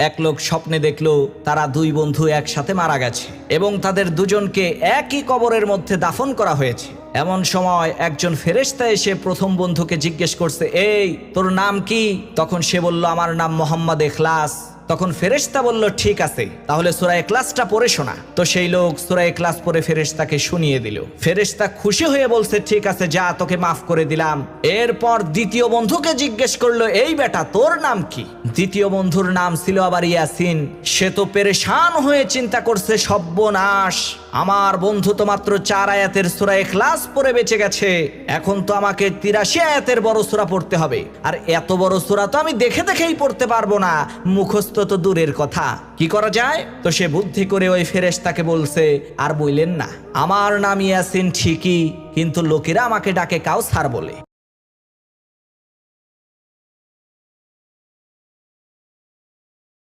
এক লোক স্বপ্নে দেখলো তারা দুই বন্ধু একসাথে মারা গেছে এবং তাদের দুজনকে একই কবরের মধ্যে দাফন করা হয়েছে। এমন সময় একজন ফেরেশতা এসে প্রথম বন্ধুকে জিজ্ঞেস করছে, এই তোর নাম কি? তখন সে বলল, আমার নাম মোহাম্মদ ইখলাস। তখন ফেরেশতা বলল, ঠিক আছে, তাহলে সূরা ইখলাসটা পড়ে শোনা। তো সেই লোক সূরা ইখলাস পড়ে ফেরেশতাকে শুনিয়ে দিল। ফেরেশতা খুশি হয়ে বলছে, ঠিক আছে, যা, তোকে মাফ করে দিলাম। এরপর দ্বিতীয় বন্ধুকে জিজ্ঞেস করলো, এই বেটা তোর নাম কি? দ্বিতীয় বন্ধুর নাম ছিল আবার ইয়াসিন। সে তো পেরেশান হয়ে চিন্তা করছে, সর্বনাশ, আমার বন্ধু তো মাত্র 4 আয়াতের সূরা ইখলাস পড়ে বেঁচে গেছে, এখন তো আমাকে 83 আয়াতের বড় সূরা পড়তে হবে, আর এত বড় সূরা তো আমি দেখে দেখেই পড়তে পারবো না, মুখস্থ তো দূরের কথা। কি করা যায়? তো সে বুদ্ধি করে ওই ফেরেশতাকে বলছে, আর বললেন না, আমার নাম ইয়াসিন ঠিকই, কিন্তু লোকেরা আমাকে ডাকে কাউসার বলে।